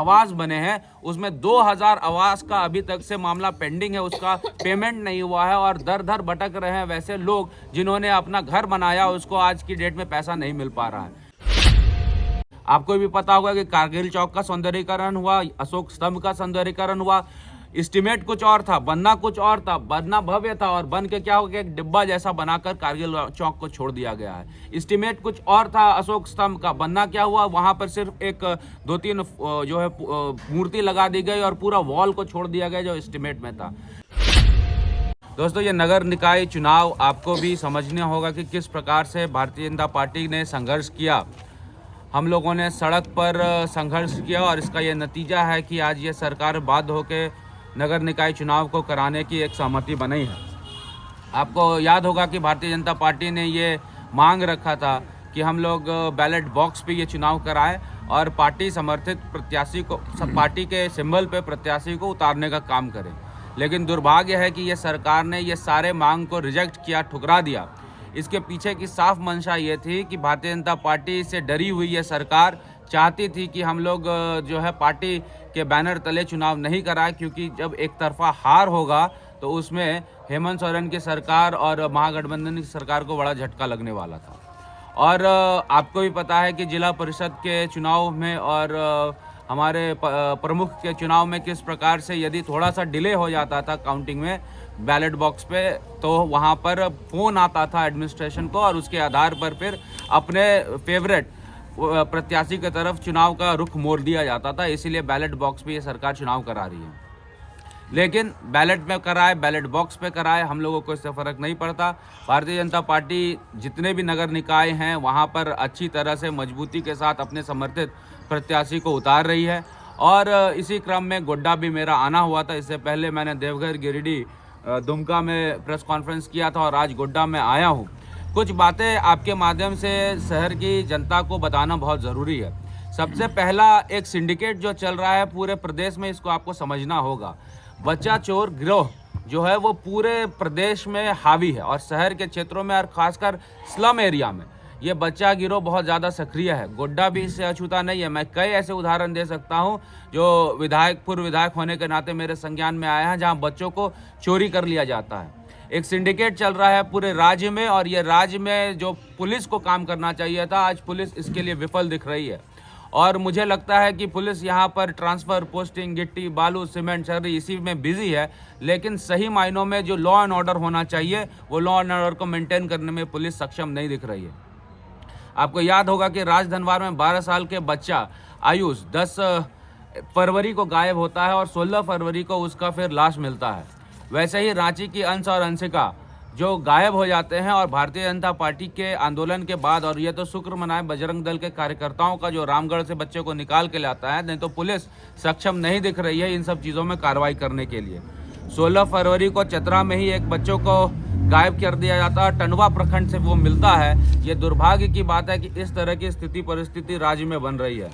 आवास बने हैं उसमें 2000 आवास का अभी तक से मामला पेंडिंग है, उसका पेमेंट नहीं हुआ है और दर दर भटक रहे हैं वैसे लोग जिन्होंने अपना घर बनाया, उसको आज की डेट में पैसा नहीं मिल पा रहा है। आपको भी पता होगा कि कारगिल चौक का सौंदर्यीकरण हुआ, अशोक स्तंभ का सौंदर्यीकरण हुआ, एस्टिमेट कुछ और था, बनना कुछ और था, बनना भव्य था और बन के क्या हो गया, एक डिब्बा जैसा बनाकर कारगिल चौक को छोड़ दिया गया है। एस्टिमेट कुछ और था अशोक स्तंभ का, बनना क्या हुआ, वहां पर सिर्फ एक 2-3 जो है मूर्ति लगा दी गई और पूरा वॉल को छोड़ दिया गया जो एस्टिमेट में था। दोस्तों, ये नगर निकाय चुनाव आपको भी समझना होगा कि किस प्रकार से भारतीय जनता पार्टी ने संघर्ष किया। हम लोगों ने सड़क पर संघर्ष किया और इसका ये नतीजा है कि आज ये सरकार बाध्य होकर नगर निकाय चुनाव को कराने की एक सहमति बनी है। आपको याद होगा कि भारतीय जनता पार्टी ने ये मांग रखा था कि हम लोग बैलेट बॉक्स पे ये चुनाव कराएं और पार्टी समर्थित प्रत्याशी को, पार्टी के सिंबल पे प्रत्याशी को उतारने का काम करें। लेकिन दुर्भाग्य है कि ये सरकार ने ये सारे मांग को रिजेक्ट किया, ठुकरा दिया। इसके पीछे की साफ मंशा ये थी कि भारतीय जनता पार्टी से डरी हुई ये सरकार चाहती थी कि हम लोग जो है पार्टी के बैनर तले चुनाव नहीं कराए, क्योंकि जब एक तरफा हार होगा तो उसमें हेमंत सोरेन की सरकार और महागठबंधन की सरकार को बड़ा झटका लगने वाला था। और आपको भी पता है कि जिला परिषद के चुनाव में और हमारे प्रमुख के चुनाव में किस प्रकार से यदि थोड़ा सा डिले हो जाता था काउंटिंग में बैलेट बॉक्स पे, तो वहाँ पर फ़ोन आता था एडमिनिस्ट्रेशन को और उसके आधार पर फिर अपने फेवरेट प्रत्याशी की तरफ चुनाव का रुख मोड़ दिया जाता था। इसीलिए बैलेट बॉक्स पे ये सरकार चुनाव करा रही है। लेकिन बैलेट में कराए, बैलेट बॉक्स पे कराए, हम लोगों को इससे फ़र्क नहीं पड़ता। भारतीय जनता पार्टी जितने भी नगर निकाय हैं वहाँ पर अच्छी तरह से मजबूती के साथ अपने समर्थित प्रत्याशी को उतार रही है। और इसी क्रम में गोड्डा भी मेरा आना हुआ था। इससे पहले मैंने देवघर, गिरिडीह, दुमका में प्रेस कॉन्फ्रेंस किया था और आज गोड्डा में आया हूँ। कुछ बातें आपके माध्यम से शहर की जनता को बताना बहुत ज़रूरी है। सबसे पहला, एक सिंडिकेट जो चल रहा है पूरे प्रदेश में, इसको आपको समझना होगा। बच्चा चोर गिरोह जो है वो पूरे प्रदेश में हावी है और शहर के क्षेत्रों में और खासकर स्लम एरिया में ये बच्चा गिरोह बहुत ज़्यादा सक्रिय है। गोड्डा भी इससे अछूता नहीं है। मैं कई ऐसे उदाहरण दे सकता हूं जो पूर्व विधायक होने के नाते मेरे संज्ञान में आया है, जहां बच्चों को चोरी कर लिया जाता है। एक सिंडिकेट चल रहा है पूरे राज्य में और ये राज्य में जो पुलिस को काम करना चाहिए था, आज पुलिस इसके लिए विफल दिख रही है। और मुझे लगता है कि पुलिस यहाँ पर ट्रांसफ़र, पोस्टिंग, गिट्टी, बालू, सीमेंट, छर्री इसी में बिजी है। लेकिन सही मायनों में जो लॉ एंड ऑर्डर होना चाहिए वो लॉ एंड ऑर्डर को मेंटेन करने में पुलिस सक्षम नहीं दिख रही है। आपको याद होगा कि राजधनवार में 12 साल के बच्चा आयुष 10 फरवरी को गायब होता है और 16 फरवरी को उसका फिर लाश मिलता है। वैसे ही रांची की अंश और अंशिका जो गायब हो जाते हैं और भारतीय जनता पार्टी के आंदोलन के बाद, और ये तो शुक्र मनाए बजरंग दल के कार्यकर्ताओं का जो रामगढ़ से बच्चे को निकाल के लाता है, नहीं तो पुलिस सक्षम नहीं दिख रही है इन सब चीज़ों में कार्रवाई करने के लिए। 16 फरवरी को चतरा में ही एक बच्चों को गायब कर दिया जाता है, टंडवा प्रखंड से वो मिलता है। ये दुर्भाग्य की बात है कि इस तरह की स्थिति परिस्थिति राज्य में बन रही है।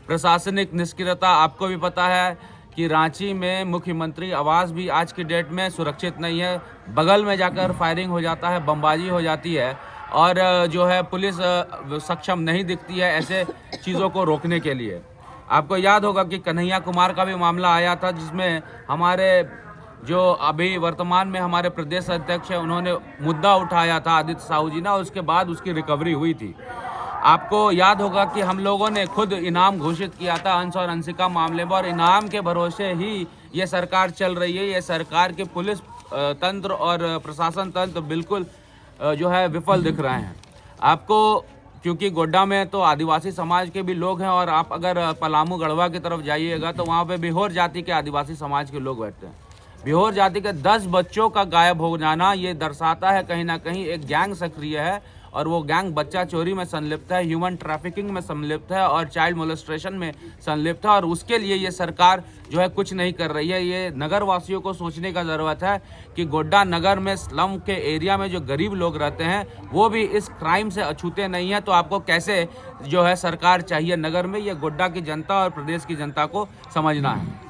प्रशासनिक निष्क्रियता, आपको भी पता है कि रांची में मुख्यमंत्री आवास भी आज की डेट में सुरक्षित नहीं है। बगल में जाकर फायरिंग हो जाता है, बमबाजी हो जाती है और जो है पुलिस सक्षम नहीं दिखती है ऐसे चीज़ों को रोकने के लिए। आपको याद होगा कि कन्हैया कुमार का भी मामला आया था, जिसमें हमारे जो अभी वर्तमान में हमारे प्रदेश अध्यक्ष हैं उन्होंने मुद्दा उठाया था, आदित्य साहू जी ने, और उसके बाद उसकी रिकवरी हुई थी। आपको याद होगा कि हम लोगों ने खुद इनाम घोषित किया था अंश और अंशिका मामले में और इनाम के भरोसे ही ये सरकार चल रही है। ये सरकार के पुलिस तंत्र और प्रशासन तंत्र बिल्कुल जो है विफल दिख रहे हैं। आपको, क्योंकि गोड्डा में तो आदिवासी समाज के भी लोग हैं और आप अगर पलामू गढ़वा की तरफ जाइएगा तो वहाँ पे बिहोर जाति के आदिवासी समाज के लोग बैठते हैं। बिहोर जाति के 10 बच्चों का गायब हो जाना ये दर्शाता है कहीं ना कहीं एक गैंग सक्रिय है और वो गैंग बच्चा चोरी में संलिप्त है, ह्यूमन ट्रैफिकिंग में संलिप्त है और चाइल्ड मोलेस्ट्रेशन में संलिप्त है। और उसके लिए ये सरकार जो है कुछ नहीं कर रही है। ये नगर वासियों को सोचने का ज़रूरत है कि गोड्डा नगर में स्लम के एरिया में जो गरीब लोग रहते हैं वो भी इस क्राइम से अछूते नहीं हैं। तो आपको कैसे जो है सरकार चाहिए नगर में, ये गोड्डा की जनता और प्रदेश की जनता को समझना है।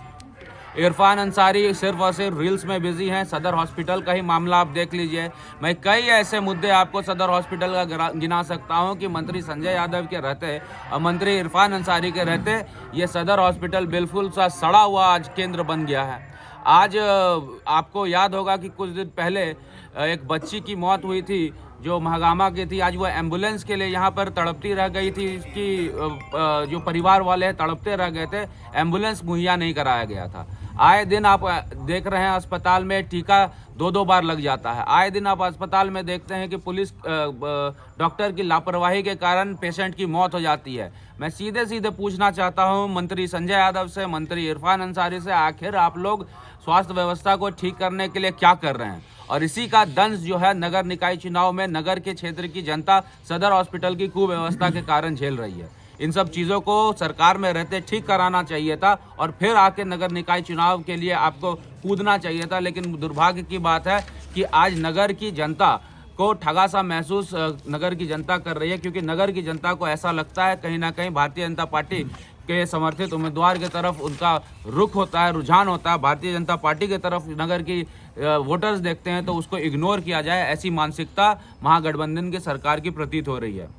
इरफान अंसारी सिर्फ और सिर्फ रील्स में बिजी हैं। सदर हॉस्पिटल का ही मामला आप देख लीजिए। मैं कई ऐसे मुद्दे आपको सदर हॉस्पिटल का गिना सकता हूं कि मंत्री संजय यादव के रहते और मंत्री इरफान अंसारी के रहते ये सदर हॉस्पिटल बिल्कुल सा सड़ा हुआ आज केंद्र बन गया है। आज आपको याद होगा कि कुछ दिन पहले एक बच्ची की मौत हुई थी जो महागामा की थी। आज वो एम्बुलेंस के लिए यहाँ पर तड़पती रह गई थी। इसकी जो परिवार वाले तड़पते रह गए थे, एम्बुलेंस मुहैया नहीं कराया गया था। आए दिन आप देख रहे हैं अस्पताल में टीका 2-2 बार लग जाता है। आए दिन आप अस्पताल में देखते हैं कि पुलिस डॉक्टर की लापरवाही के कारण पेशेंट की मौत हो जाती है। मैं सीधे सीधे पूछना चाहता हूं मंत्री संजय यादव से, मंत्री इरफान अंसारी से, आखिर आप लोग स्वास्थ्य व्यवस्था को ठीक करने के लिए क्या कर रहे हैं? और इसी का दंश जो है नगर निकाय चुनाव में नगर के क्षेत्र की जनता सदर हॉस्पिटल की कुव्यवस्था के कारण झेल रही है। इन सब चीज़ों को सरकार में रहते ठीक कराना चाहिए था और फिर आके नगर निकाय चुनाव के लिए आपको कूदना चाहिए था। लेकिन दुर्भाग्य की बात है कि आज नगर की जनता को ठगा सा महसूस नगर की जनता कर रही है, क्योंकि नगर की जनता को ऐसा लगता है कहीं ना कहीं भारतीय जनता पार्टी के समर्थित उम्मीदवार की तरफ उनका रुख होता है, रुझान होता है। भारतीय जनता पार्टी की तरफ नगर की वोटर्स देखते हैं तो उसको इग्नोर किया जाए, ऐसी मानसिकता महागठबंधन की सरकार की प्रतीत हो रही है।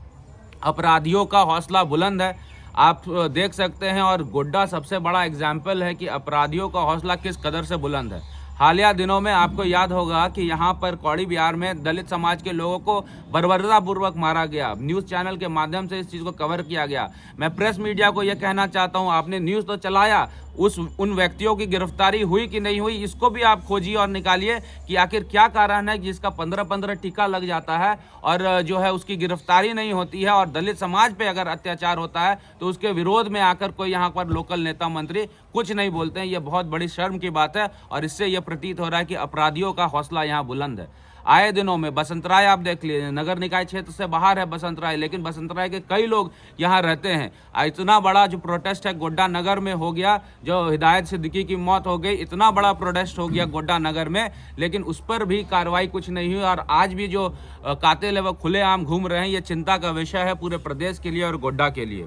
अपराधियों का हौसला बुलंद है, आप देख सकते हैं। और गोड्डा सबसे बड़ा एग्जाम्पल है कि अपराधियों का हौसला किस कदर से बुलंद है। हालिया दिनों में आपको याद होगा कि यहाँ पर कौड़ी बिहार में दलित समाज के लोगों को बर्बरतापूर्वक मारा गया। न्यूज़ चैनल के माध्यम से इस चीज़ को कवर किया गया। मैं प्रेस मीडिया को यह कहना चाहता हूँ, आपने न्यूज़ तो चलाया, उन व्यक्तियों की गिरफ्तारी हुई कि नहीं हुई, इसको भी आप खोजिए और निकालिए कि आखिर क्या कारण है जिसका 15-15 टीका लग जाता है और जो है उसकी गिरफ्तारी नहीं होती है। और दलित समाज पे अगर अत्याचार होता है तो उसके विरोध में आकर कोई यहाँ पर लोकल नेता मंत्री कुछ नहीं बोलते हैं। ये बहुत बड़ी शर्म की बात है और इससे यह प्रतीत हो रहा है कि अपराधियों का हौसला यहाँ बुलंद है। आए दिनों में बसंतराय आप देख लीजिए, नगर निकाय क्षेत्र से बाहर है बसंतराय, लेकिन बसंतराय के कई लोग यहाँ रहते हैं। इतना बड़ा जो प्रोटेस्ट है गोड्डा नगर में हो गया, जो हिदायत सिद्दीकी की मौत हो गई, इतना बड़ा प्रोटेस्ट हो गया गोड्डा नगर में, लेकिन उस पर भी कार्रवाई कुछ नहीं हुई। और आज भी जो कातिल है वो खुलेआम घूम रहे हैं। ये चिंता का विषय है पूरे प्रदेश के लिए और गोड्डा के लिए।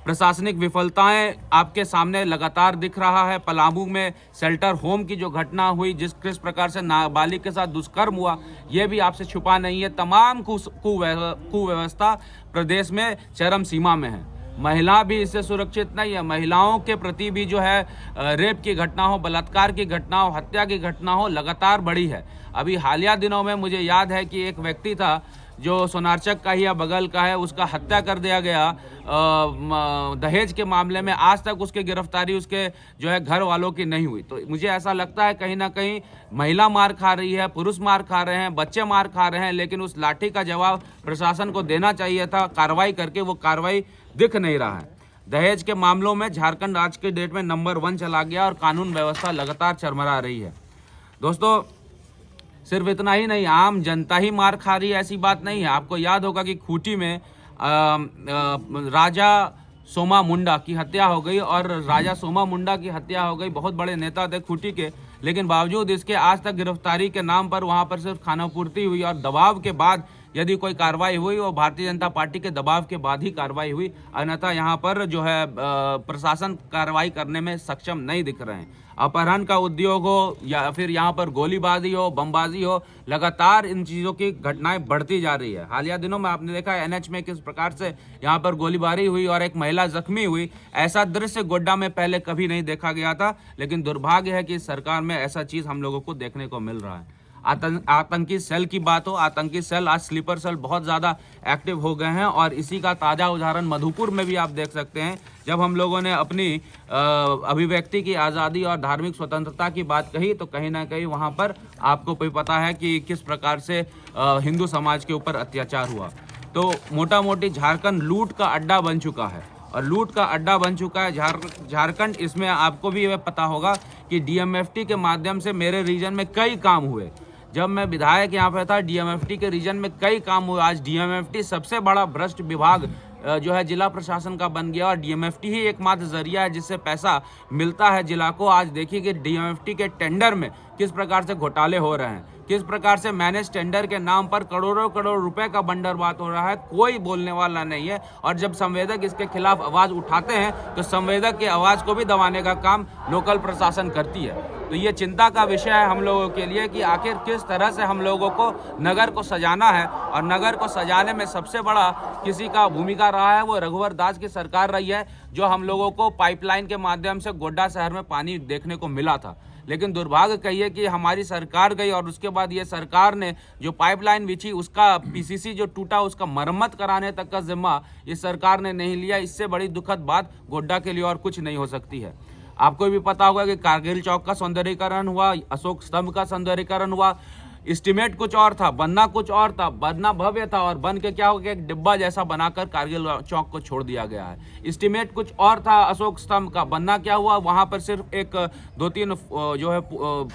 प्रशासनिक विफलताएं आपके सामने लगातार दिख रहा है। पलामू में शेल्टर होम की जो घटना हुई, किस प्रकार से नाबालिग के साथ दुष्कर्म हुआ, ये भी आपसे छुपा नहीं है। तमाम कुव्यवस्था प्रदेश में चरम सीमा में है। महिला भी इससे सुरक्षित नहीं है। महिलाओं के प्रति भी जो है रेप की घटना हो, बलात्कार की घटना हो, हत्या की घटना हो, लगातार बढ़ी है। अभी हालिया दिनों में मुझे याद है कि एक व्यक्ति था जो सोनारचक का ही या बगल का है, उसका हत्या कर दिया गया दहेज के मामले में। आज तक उसकी गिरफ्तारी उसके जो है घर वालों की नहीं हुई। तो मुझे ऐसा लगता है कहीं ना कहीं महिला मार खा रही है, पुरुष मार खा रहे हैं, बच्चे मार खा रहे हैं, लेकिन उस लाठी का जवाब प्रशासन को देना चाहिए था कार्रवाई करके। वो कार्रवाई दिख नहीं रहा है। दहेज के मामलों में झारखंड आज के डेट में नंबर 1 चला गया और कानून व्यवस्था लगातार चरमरा रही है। दोस्तों, सिर्फ इतना ही नहीं, आम जनता ही मार खा रही है, ऐसी बात नहीं है। आपको याद होगा कि खूंटी में राजा सोमा मुंडा की हत्या हो गई और राजा सोमा मुंडा की हत्या हो गई। बहुत बड़े नेता थे खूंटी के, लेकिन बावजूद इसके आज तक गिरफ्तारी के नाम पर वहां पर सिर्फ खानापूर्ति हुई और दबाव के बाद यदि कोई कार्रवाई हुई वो भारतीय जनता पार्टी के दबाव के बाद ही कार्रवाई हुई। अन्यथा यहाँ पर जो है प्रशासन कार्रवाई करने में सक्षम नहीं दिख रहे हैं। अपहरण का उद्योग हो या फिर यहाँ पर गोलीबाजी हो, बमबाजी हो, लगातार इन चीज़ों की घटनाएं बढ़ती जा रही है। हालिया दिनों में आपने देखा NH में किस प्रकार से यहाँ पर गोलीबारी हुई और एक महिला जख्मी हुई। ऐसा दृश्य गोड्डा में पहले कभी नहीं देखा गया था, लेकिन दुर्भाग्य है कि सरकार में ऐसा चीज़ हम लोगों को देखने को मिल रहा है। आतंकी सेल की बात हो, आतंकी सेल आज स्लीपर सेल बहुत ज़्यादा एक्टिव हो गए हैं और इसी का ताज़ा उदाहरण मधुपुर में भी आप देख सकते हैं। जब हम लोगों ने अपनी अभिव्यक्ति की आज़ादी और धार्मिक स्वतंत्रता की बात कही तो कहीं ना कहीं वहाँ पर आपको भी पता है कि किस प्रकार से हिंदू समाज के ऊपर अत्याचार हुआ। तो मोटा मोटी झारखंड लूट का अड्डा बन चुका है और लूट का अड्डा बन चुका है झारखंड। इसमें आपको भी ये पता होगा कि DMFT के माध्यम से मेरे रीजन में कई काम हुए। जब मैं विधायक यहाँ पे था, DMFT के रीजन में कई काम हुए। आज DMFT सबसे बड़ा भ्रष्ट विभाग जो है जिला प्रशासन का बन गया और डीएमएफटी ही एकमात्र जरिया है जिससे पैसा मिलता है जिला को। आज देखिए कि डीएमएफटी के टेंडर में किस प्रकार से घोटाले हो रहे हैं, किस प्रकार से मैनेज टेंडर के नाम पर करोड़ों करोड़ रुपए का बंदरबात हो रहा है, कोई बोलने वाला नहीं है। और जब संवेदक इसके खिलाफ आवाज उठाते हैं तो संवेदक की आवाज को भी दबाने का काम लोकल प्रशासन करती है। तो ये चिंता का विषय है हम लोगों के लिए कि आखिर किस तरह से हम लोगों को नगर को सजाना है। और नगर को सजाने में सबसे बड़ा किसी का भूमिका रहा है वो रघुवर दास की सरकार रही है, जो हम लोगों को पाइपलाइन के माध्यम से गोड्डा शहर में पानी देखने को मिला था। लेकिन दुर्भाग्य कहिए कि हमारी सरकार गई और उसके बाद ये सरकार ने जो पाइपलाइन बिछी उसका पीसीसी जो टूटा उसका मरम्मत कराने तक का जिम्मा इस सरकार ने नहीं लिया। इससे बड़ी दुखद बात गोड्डा के लिए और कुछ नहीं हो सकती है। आपको भी पता होगा कि कारगिल चौक का सौंदर्यीकरण हुआ, अशोक स्तंभ का सौंदर्यीकरण हुआ, एस्टिमेट कुछ और था, बनना कुछ और था, बनना भव्य था और बन के क्या हो गया, एक डिब्बा जैसा बनाकर कारगिल चौक को छोड़ दिया गया है। एस्टिमेट कुछ और था अशोक स्तंभ का, बनना क्या हुआ, वहां पर सिर्फ एक 2-3 जो है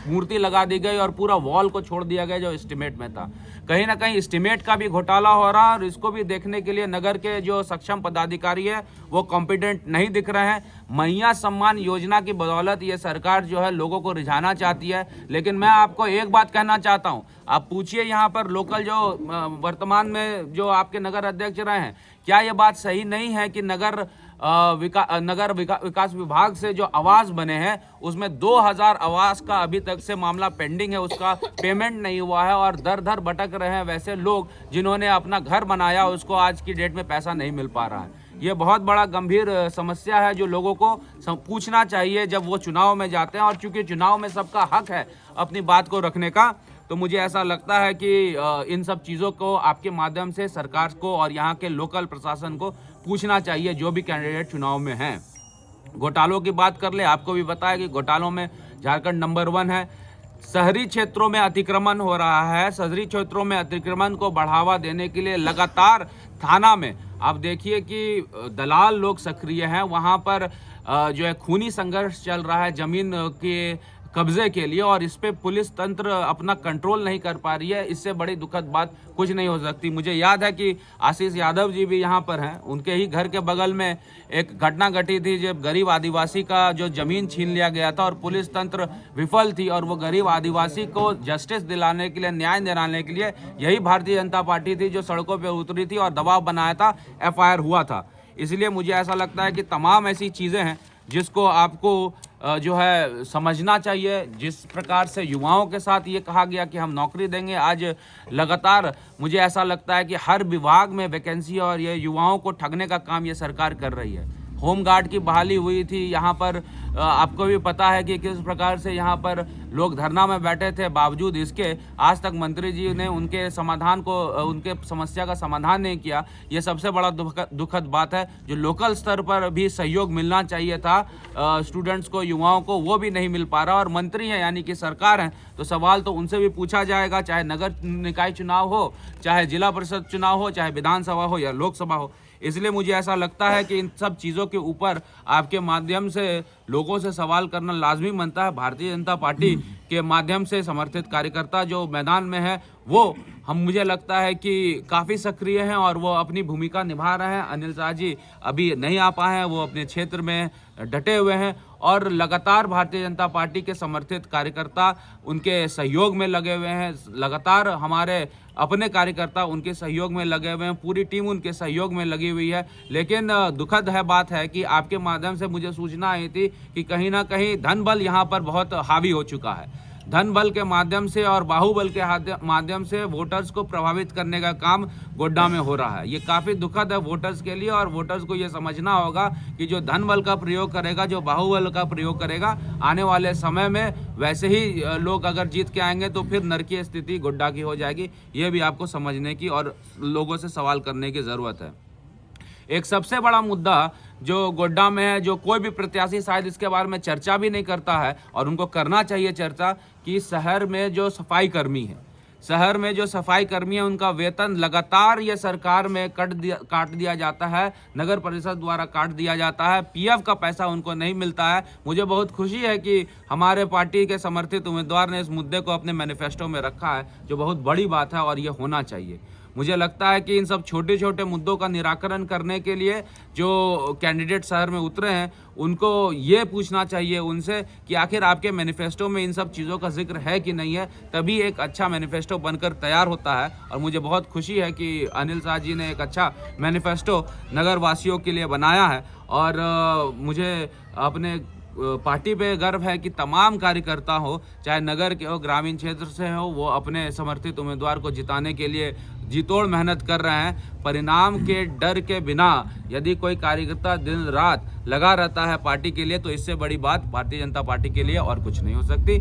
मूर्ति लगा दी गई और पूरा वॉल को छोड़ दिया गया जो एस्टिमेट में था। कहीं ना कहीं एस्टिमेट का भी घोटाला हो रहा है और इसको भी देखने के लिए नगर के जो सक्षम पदाधिकारी है वो कॉम्पिटेंट नहीं दिख रहे हैं। मैया सम्मान योजना की बदौलत ये सरकार जो है लोगों को रिझाना चाहती है। लेकिन मैं आपको एक बात कहना चाहता हूँ, आप पूछिए यहाँ पर लोकल जो वर्तमान में जो आपके नगर अध्यक्ष रहे हैं, क्या ये बात सही नहीं है कि नगर विकास विभाग से जो आवास बने हैं उसमें 2000 आवास का अभी तक से मामला पेंडिंग है, उसका पेमेंट नहीं हुआ है और दर दर भटक रहे हैं वैसे लोग जिन्होंने अपना घर बनाया उसको आज की डेट में पैसा नहीं मिल पा रहा है। ये बहुत बड़ा गंभीर समस्या है जो लोगों को पूछना चाहिए जब वो चुनाव में जाते हैं। और चूंकि चुनाव में सबका हक है अपनी बात को रखने का, तो मुझे ऐसा लगता है कि इन सब चीज़ों को आपके माध्यम से सरकार को और यहाँ के लोकल प्रशासन को पूछना चाहिए जो भी कैंडिडेट चुनाव में हैं। घोटालों की बात कर ले, आपको भी पता है कि घोटालों में झारखंड नंबर 1 है। शहरी क्षेत्रों में अतिक्रमण हो रहा है। शहरी क्षेत्रों में अतिक्रमण को बढ़ावा देने के लिए लगातार थाना में आप देखिए कि दलाल लोग सक्रिय हैं। वहाँ पर जो है खूनी संघर्ष चल रहा है जमीन के कब्जे के लिए और इस पे पुलिस तंत्र अपना कंट्रोल नहीं कर पा रही है। इससे बड़ी दुखद बात कुछ नहीं हो सकती। मुझे याद है कि आशीष यादव जी भी यहाँ पर हैं, उनके ही घर के बगल में एक घटना घटी थी जब गरीब आदिवासी का जो जमीन छीन लिया गया था और पुलिस तंत्र विफल थी और वो गरीब आदिवासी को जस्टिस दिलाने के लिए, न्याय दिलाने के लिए यही भारतीय जनता पार्टी थी जो सड़कों पर उतरी थी और दबाव बनाया था, FIR हुआ था। इसलिए मुझे ऐसा लगता है कि तमाम ऐसी चीज़ें हैं जिसको आपको जो है समझना चाहिए। जिस प्रकार से युवाओं के साथ ये कहा गया कि हम नौकरी देंगे, आज लगातार मुझे ऐसा लगता है कि हर विभाग में वैकेंसी और ये युवाओं को ठगने का काम ये सरकार कर रही है। होमगार्ड की बहाली हुई थी यहाँ पर, आपको भी पता है कि किस प्रकार से यहाँ पर लोग धरना में बैठे थे, बावजूद इसके आज तक मंत्री जी ने उनके समाधान को, उनके समस्या का समाधान नहीं किया। ये सबसे बड़ा दुखद बात है। जो लोकल स्तर पर भी सहयोग मिलना चाहिए था स्टूडेंट्स को, युवाओं को, वो भी नहीं मिल पा रहा। और मंत्री हैं यानी कि सरकार है तो सवाल तो उनसे भी पूछा जाएगा, चाहे नगर निकाय चुनाव हो, चाहे जिला परिषद चुनाव हो, चाहे विधानसभा हो या लोकसभा हो। इसलिए मुझे ऐसा लगता है कि इन सब चीज़ों के ऊपर आपके माध्यम से लोगों से सवाल करना लाजमी बनता है। भारतीय जनता पार्टी के माध्यम से समर्थित कार्यकर्ता जो मैदान में है वो मुझे लगता है कि काफ़ी सक्रिय हैं और वो अपनी भूमिका निभा रहे हैं। अनिल शाह जी अभी नहीं आ पाए हैं, वो अपने क्षेत्र में डटे हुए हैं और लगातार भारतीय जनता पार्टी के समर्थित कार्यकर्ता उनके सहयोग में लगे हुए हैं। लगातार हमारे अपने कार्यकर्ता उनके सहयोग में लगे हुए हैं, पूरी टीम उनके सहयोग में लगी हुई है। लेकिन दुखद है बात है कि आपके माध्यम से मुझे सूचना आई थी कि कहीं ना कहीं धन बल यहाँ पर बहुत हावी हो चुका है। धन बल के माध्यम से और बाहुबल के माध्यम से वोटर्स को प्रभावित करने का काम गोड्डा में हो रहा है। ये काफ़ी दुखद है वोटर्स के लिए और वोटर्स को ये समझना होगा कि जो धन बल का प्रयोग करेगा, जो बाहुबल का प्रयोग करेगा, आने वाले समय में वैसे ही लोग अगर जीत के आएंगे तो फिर नरकीय स्थिति गोड्डा की हो जाएगी। ये भी आपको समझने की और लोगों से सवाल करने की ज़रूरत है। एक सबसे बड़ा मुद्दा जो गोड्डा में है, जो कोई भी प्रत्याशी शायद इसके बारे में चर्चा भी नहीं करता है और उनको करना चाहिए चर्चा, कि शहर में जो सफाई कर्मी है, शहर में जो सफाई कर्मी है उनका वेतन लगातार ये सरकार में काट दिया जाता है, नगर परिषद द्वारा काट दिया जाता है। PF का पैसा उनको नहीं मिलता है। मुझे बहुत खुशी है कि हमारे पार्टी के समर्थित उम्मीदवार ने इस मुद्दे को अपने मैनिफेस्टो में रखा है, जो बहुत बड़ी बात है और ये होना चाहिए। मुझे लगता है कि इन सब छोटे छोटे मुद्दों का निराकरण करने के लिए जो कैंडिडेट शहर में उतरे हैं उनको ये पूछना चाहिए उनसे कि आखिर आपके मैनिफेस्टो में इन सब चीज़ों का जिक्र है कि नहीं है, तभी एक अच्छा मैनिफेस्टो बनकर तैयार होता है। और मुझे बहुत खुशी है कि अनिल शाह जी ने एक अच्छा मैनिफेस्टो नगर वासियों के लिए बनाया है। और मुझे अपने पार्टी पे गर्व है कि तमाम कार्यकर्ता हो, चाहे नगर के हो, ग्रामीण क्षेत्र से हो, वो अपने समर्थित उम्मीदवार को जिताने के लिए जी तोड़ मेहनत कर रहे हैं। परिणाम के डर के बिना यदि कोई कार्यकर्ता दिन रात लगा रहता है पार्टी के लिए, तो इससे बड़ी बात भारतीय जनता पार्टी के लिए और कुछ नहीं हो सकती।